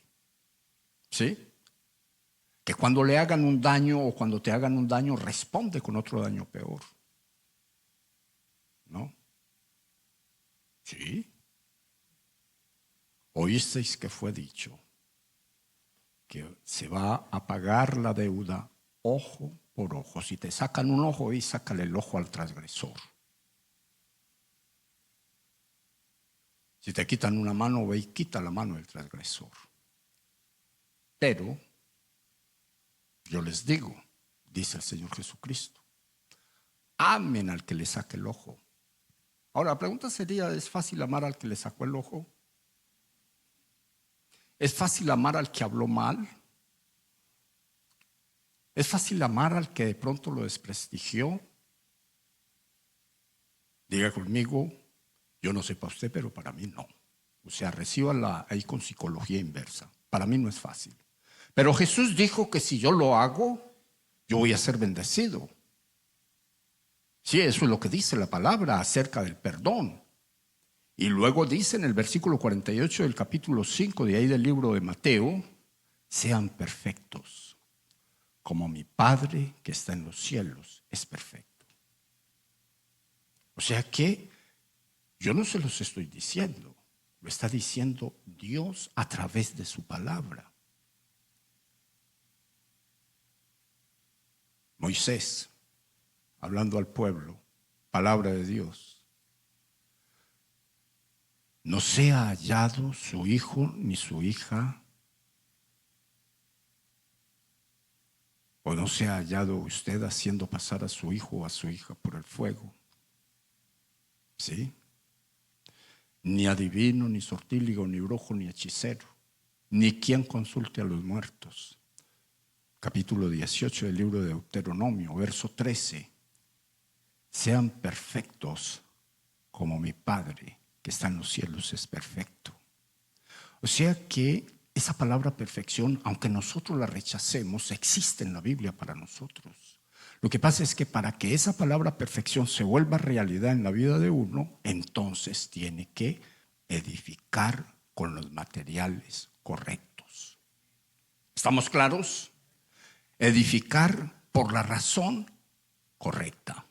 ¿Sí? Que cuando le hagan un daño o cuando te hagan un daño, responde con otro daño peor. ¿No? Sí. Oísteis que fue dicho que se va a pagar la deuda ojo por ojo. Si te sacan un ojo, y sácale el ojo al transgresor. Si te quitan una mano, ve y quita la mano del transgresor. Pero yo les digo, dice el Señor Jesucristo, amen al que le saque el ojo. Ahora, la pregunta sería: ¿es fácil amar al que le sacó el ojo? ¿Es fácil amar al que habló mal? ¿Es fácil amar al que de pronto lo desprestigió? Diga conmigo, yo no sé para usted, pero para mí no. O sea, recíbala ahí con psicología inversa. Para mí no es fácil. Pero Jesús dijo que si yo lo hago, yo voy a ser bendecido. Sí, eso es lo que dice la palabra acerca del perdón. Y luego dice en el versículo 48 del capítulo 5 de ahí del libro de Mateo: sean perfectos, como mi Padre que está en los cielos es perfecto. O sea que yo no se los estoy diciendo, lo está diciendo Dios a través de su palabra. Moisés, hablando al pueblo, palabra de Dios: no sea hallado su hijo ni su hija, o no sea hallado usted haciendo pasar a su hijo o a su hija por el fuego. ¿Sí? Ni adivino, ni sortílego, ni brujo, ni hechicero, ni quien consulte a los muertos. Capítulo 18 del libro de Deuteronomio, verso 13. Sean perfectos como mi Padre que está en los cielos es perfecto. O sea que esa palabra perfección, aunque nosotros la rechacemos, existe en la Biblia para nosotros. Lo que pasa es que para que esa palabra perfección se vuelva realidad en la vida de uno, entonces tiene que edificar con los materiales correctos. ¿Estamos claros? Edificar por la razón correcta.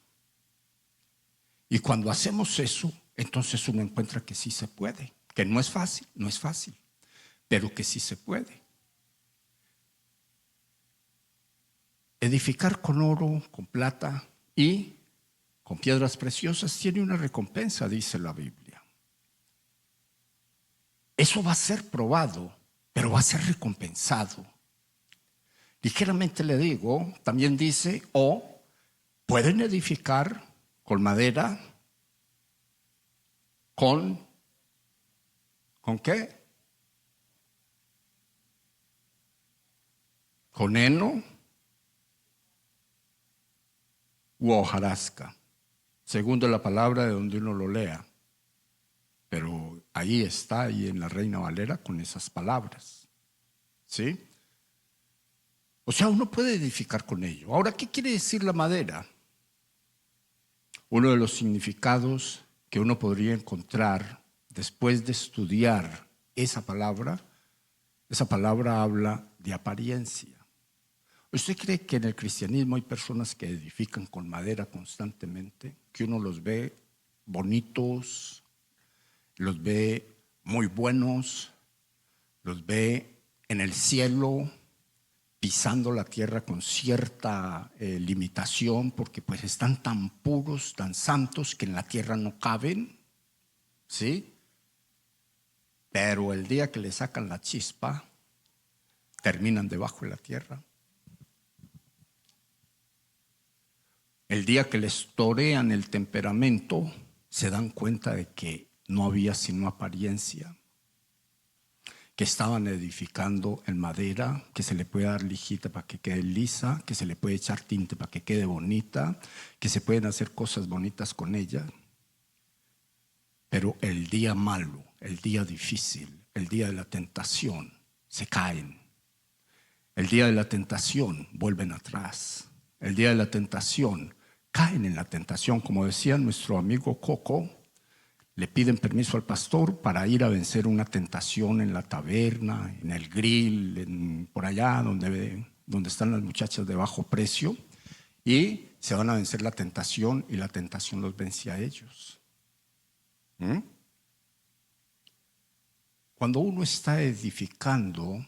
Y cuando hacemos eso, entonces uno encuentra que sí se puede, que no es fácil, pero que sí se puede. Edificar con oro, con plata y con piedras preciosas tiene una recompensa, dice la Biblia. Eso va a ser probado, pero va a ser recompensado. Ligeramente le digo, también dice, o pueden edificar con madera, ¿con qué? Con heno u hojarasca, según de la palabra de donde uno lo lea. Pero ahí está, ahí en la Reina Valera, con esas palabras. ¿Sí? O sea, uno puede edificar con ello. Ahora, ¿qué quiere decir la madera? Uno de los significados que uno podría encontrar después de estudiar esa palabra habla de apariencia. ¿Usted cree que en el cristianismo hay personas que edifican con madera constantemente? Que uno los ve bonitos, los ve muy buenos, los ve en el cielo, pisando la tierra con cierta limitación, porque pues están tan puros, tan santos, que en la tierra no caben, ¿sí? Pero el día que le sacan la chispa, terminan debajo de la tierra. El día que les torean el temperamento, se dan cuenta de que no había sino apariencia, que estaban edificando en madera, que se le puede dar lijita para que quede lisa, que se le puede echar tinte para que quede bonita, que se pueden hacer cosas bonitas con ella. Pero el día malo, el día difícil, el día de la tentación, se caen. El día de la tentación vuelven atrás. El día de la tentación caen en la tentación. Como decía nuestro amigo Coco, le piden permiso al pastor para ir a vencer una tentación en la taberna, en el grill, por allá donde están las muchachas de bajo precio, y se van a vencer la tentación, y la tentación los vence a ellos. Cuando uno está edificando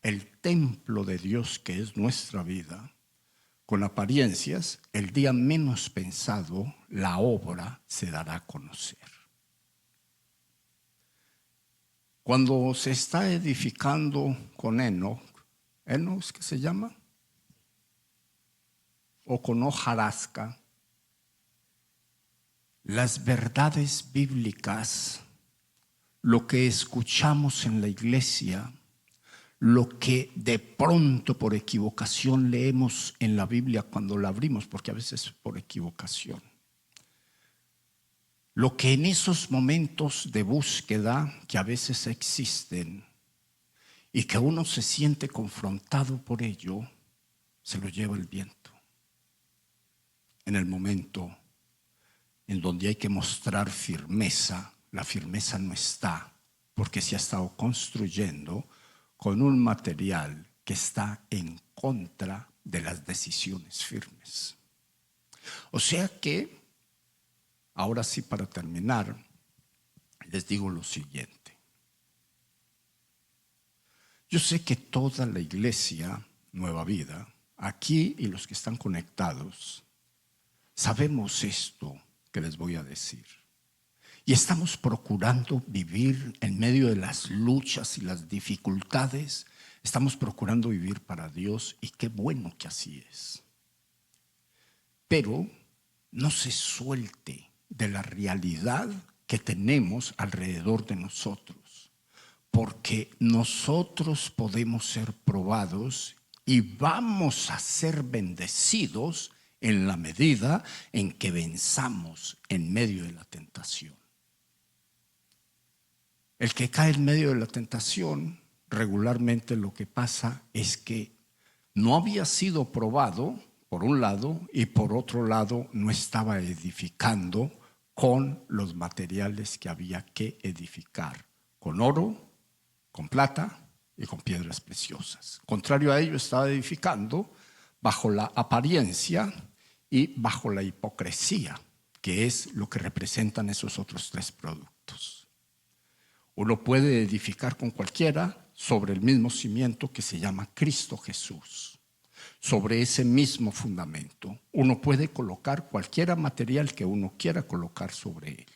el templo de Dios, que es nuestra vida, con apariencias, el día menos pensado, la obra se dará a conocer. Cuando se está edificando con Enoch, ¿Enoch qué se llama? O con hojarasca, las verdades bíblicas, lo que escuchamos en la iglesia, lo que de pronto por equivocación leemos en la Biblia cuando la abrimos, porque a veces por equivocación, lo que en esos momentos de búsqueda que a veces existen y que uno se siente confrontado por ello, se lo lleva el viento. En el momento en donde hay que mostrar firmeza, la firmeza no está, porque se ha estado construyendo con un material que está en contra de las decisiones firmes. O sea que, ahora sí, para terminar, les digo lo siguiente. Yo sé que toda la iglesia Nueva Vida, aquí y los que están conectados, sabemos esto que les voy a decir. Y estamos procurando vivir en medio de las luchas y las dificultades. Estamos procurando vivir para Dios, y qué bueno que así es. Pero no se suelte de la realidad que tenemos alrededor de nosotros, porque nosotros podemos ser probados y vamos a ser bendecidos en la medida en que venzamos en medio de la tentación. El que cae en medio de la tentación, regularmente lo que pasa es que no había sido probado, por un lado, y por otro lado no estaba edificando con los materiales que había que edificar, con oro, con plata y con piedras preciosas. Contrario a ello, estaba edificando bajo la apariencia y bajo la hipocresía, que es lo que representan esos otros tres productos. Uno puede edificar con cualquiera sobre el mismo cimiento que se llama Cristo Jesús. Sobre ese mismo fundamento, uno puede colocar cualquier material que uno quiera colocar sobre él.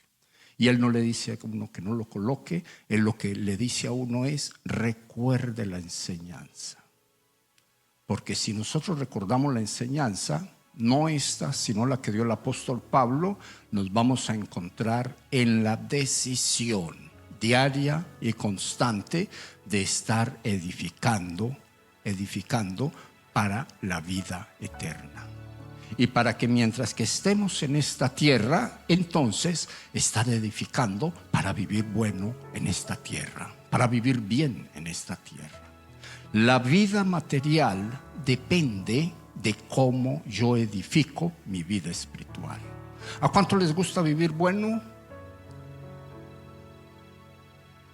Y él no le dice a uno que no lo coloque, él lo que le dice a uno es: recuerde la enseñanza. Porque si nosotros recordamos la enseñanza, no esta, sino la que dio el apóstol Pablo, nos vamos a encontrar en la decisión diaria y constante de estar edificando para la vida eterna. Y para que mientras que estemos en esta tierra, entonces estar edificando para vivir bueno en esta tierra, para vivir bien en esta tierra. La vida material depende de cómo yo edifico mi vida espiritual. ¿A cuánto les gusta vivir bueno?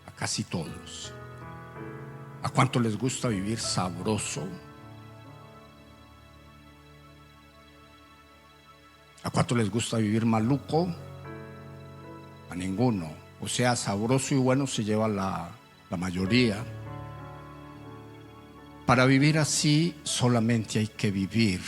A casi todos. ¿A cuánto les gusta vivir sabroso? ¿A cuánto les gusta vivir maluco? A ninguno. O sea, sabroso y bueno se lleva la mayoría. Para vivir así solamente hay que vivir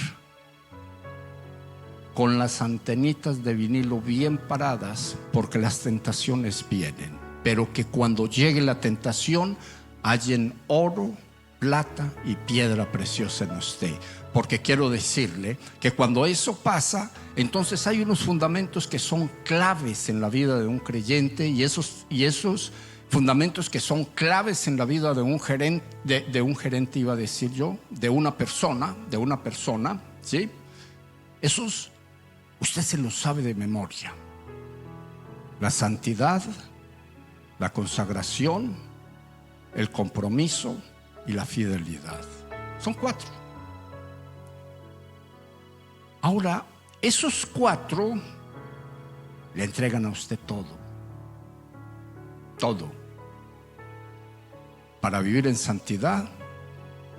con las antenitas de vinilo bien paradas, porque las tentaciones vienen, pero que cuando llegue la tentación hallen oro, plata y piedra preciosa en usted. Porque quiero decirle que cuando eso pasa, entonces hay unos fundamentos que son claves en la vida de un creyente, y esos fundamentos que son claves en la vida de un gerente, de un gerente iba a decir yo, de una persona, ¿sí? Esos usted se los sabe de memoria: la santidad, la consagración, el compromiso y la fidelidad. Son 4. Ahora, esos 4 le entregan a usted todo, para vivir en santidad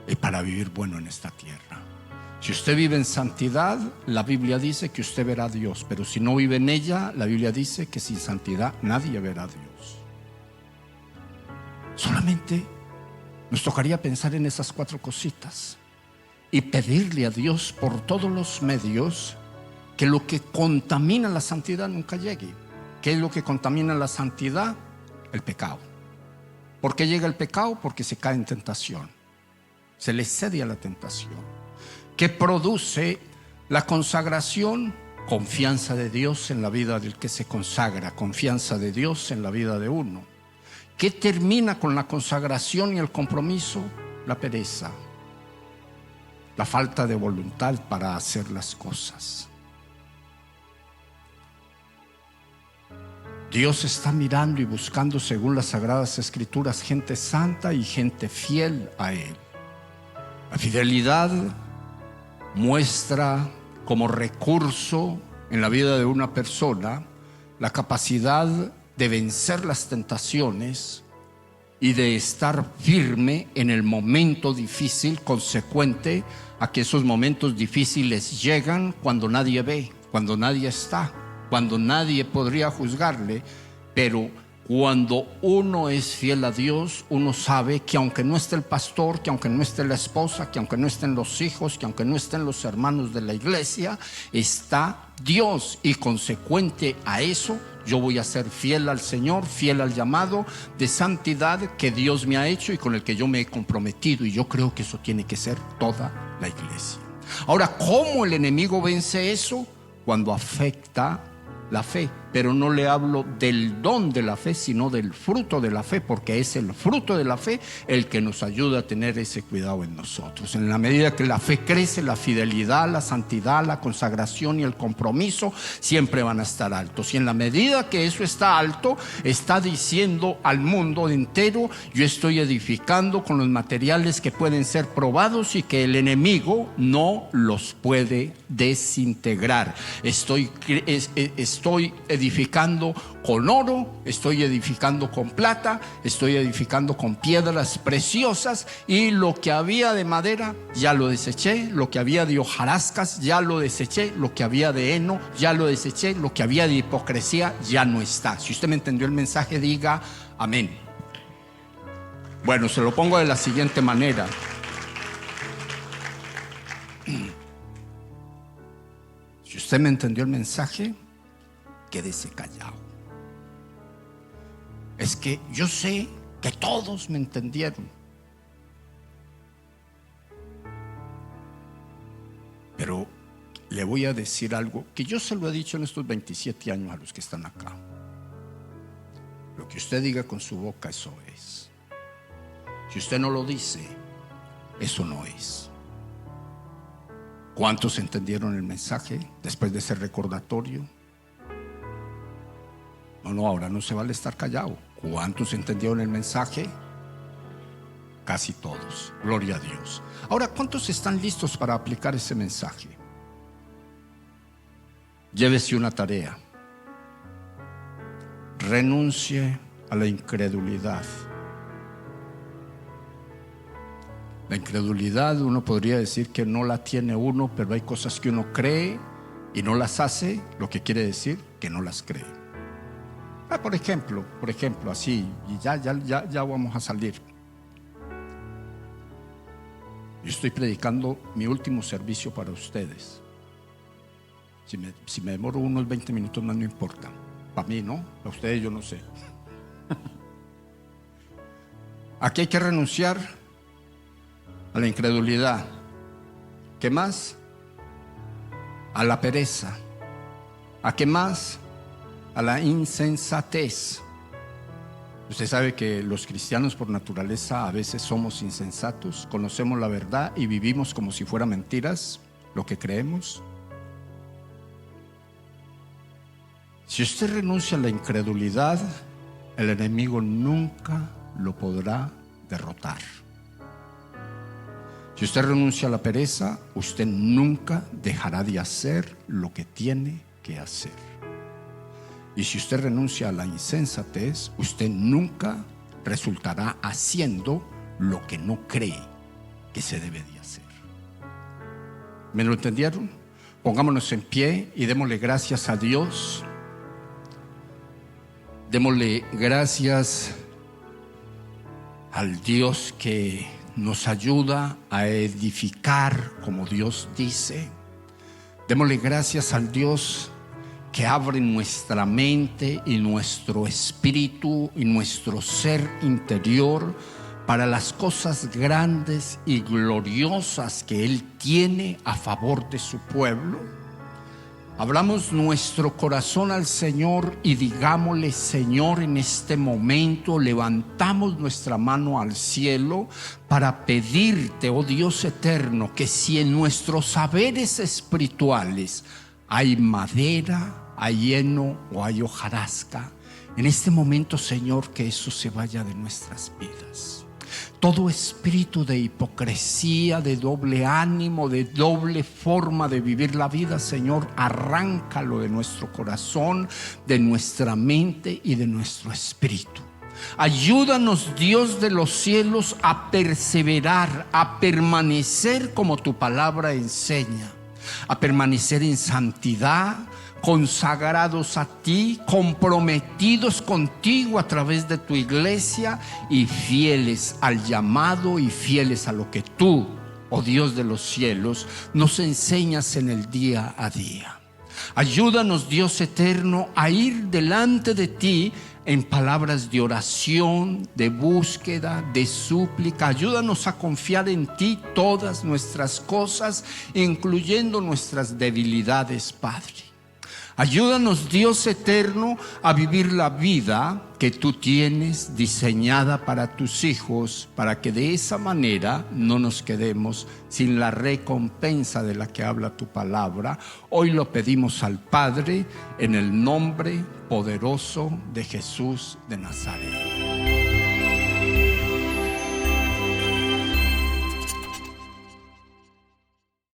y para vivir bueno en esta tierra. Si usted vive en santidad, la Biblia dice que usted verá a Dios, pero si no vive en ella, la Biblia dice que sin santidad nadie verá a Dios. Solamente nos tocaría pensar en esas 4 cositas y pedirle a Dios por todos los medios que lo que contamina la santidad nunca llegue. ¿Qué es lo que contamina la santidad? El pecado. ¿Por qué llega el pecado? Porque se cae en tentación, se le cede a la tentación. ¿Qué produce la consagración? Confianza de Dios en la vida del que se consagra, confianza de Dios en la vida de uno. ¿Qué termina con la consagración y el compromiso? La pereza, la falta de voluntad para hacer las cosas. Dios está mirando y buscando, según las Sagradas Escrituras, gente santa y gente fiel a Él. La fidelidad muestra como recurso en la vida de una persona la capacidad de vencer las tentaciones y de estar firme en el momento difícil, consecuente a que esos momentos difíciles llegan cuando nadie ve, cuando nadie está, cuando nadie podría juzgarle. Pero cuando uno es fiel a Dios, uno sabe que aunque no esté el pastor, que aunque no esté la esposa, que aunque no estén los hijos, que aunque no estén los hermanos de la iglesia, está Dios, y consecuente a eso yo voy a ser fiel al Señor, fiel al llamado de santidad que Dios me ha hecho y con el que yo me he comprometido. Y yo creo que eso tiene que ser toda la iglesia. Ahora, ¿cómo el enemigo vence eso? Cuando afecta la fe, pero no le hablo del don de la fe, sino del fruto de la fe, porque es el fruto de la fe el que nos ayuda a tener ese cuidado en nosotros. En la medida que la fe crece, la fidelidad, la santidad, la consagración y el compromiso siempre van a estar altos. Y en la medida que eso está alto, está diciendo al mundo entero: yo estoy edificando con los materiales que pueden ser probados y que el enemigo no los puede desintegrar. Estoy edificando con oro, estoy edificando con plata, estoy edificando con piedras preciosas, y lo que había de madera ya lo deseché, lo que había de hojarascas ya lo deseché, lo que había de heno ya lo deseché, lo que había de hipocresía ya no está. Si usted me entendió el mensaje, diga amén. Bueno, se lo pongo de la siguiente manera. Si usted me entendió el mensaje, quédese callado. Es que yo sé que todos me entendieron, pero le voy a decir algo que yo se lo he dicho en estos 27 años a los que están acá. Lo que usted diga con su boca, eso es. Si usted no lo dice, eso no es. ¿Cuántos entendieron el mensaje después de ese recordatorio? No, ahora no se vale estar callado. ¿Cuántos entendieron el mensaje? Casi todos. Gloria a Dios. Ahora, ¿cuántos están listos para aplicar ese mensaje? Llévese una tarea. Renuncie a la incredulidad. La incredulidad, uno podría decir que no la tiene uno, pero hay cosas que uno cree y no las hace, lo que quiere decir que no las cree. Por ejemplo, así, y ya vamos a salir. Yo estoy predicando mi último servicio para ustedes. Si me demoro unos 20 minutos más, no importa. Para mí, ¿no? Para ustedes yo no sé. Aquí hay que renunciar a la incredulidad. ¿Qué más? A la pereza. ¿A qué más? A la insensatez. Usted sabe que los cristianos por naturaleza a veces somos insensatos, conocemos la verdad y vivimos como si fuera mentiras lo que creemos. Si usted renuncia a la incredulidad, el enemigo nunca lo podrá derrotar. Si usted renuncia a la pereza, usted nunca dejará de hacer lo que tiene que hacer. Y si usted renuncia a la insensatez, usted nunca resultará haciendo lo que no cree que se debe de hacer. ¿Me lo entendieron? Pongámonos en pie y démosle gracias a Dios. Démosle gracias al Dios que nos ayuda a edificar como Dios dice. Démosle gracias al Dios que abre nuestra mente y nuestro espíritu y nuestro ser interior para las cosas grandes y gloriosas que Él tiene a favor de su pueblo. Abramos nuestro corazón al Señor y digámosle: Señor, en este momento levantamos nuestra mano al cielo para pedirte, oh Dios eterno, que si en nuestros saberes espirituales hay madera, hay heno o hay hojarasca, en este momento, Señor, que eso se vaya de nuestras vidas. Todo espíritu de hipocresía, de doble ánimo, de doble forma de vivir la vida, Señor, arráncalo de nuestro corazón, de nuestra mente y de nuestro espíritu. Ayúdanos, Dios de los cielos, a perseverar, a permanecer como tu palabra enseña, a permanecer en santidad, consagrados a ti, comprometidos contigo a través de tu iglesia y fieles al llamado y fieles a lo que tú, oh Dios de los cielos, nos enseñas en el día a día. Ayúdanos, Dios eterno, a ir delante de ti en palabras de oración, de búsqueda, de súplica. Ayúdanos a confiar en ti todas nuestras cosas, incluyendo nuestras debilidades, Padre. Ayúdanos, Dios eterno, a vivir la vida que tú tienes diseñada para tus hijos, para que de esa manera no nos quedemos sin la recompensa de la que habla tu palabra. Hoy lo pedimos al Padre en el nombre poderoso de Jesús de Nazaret.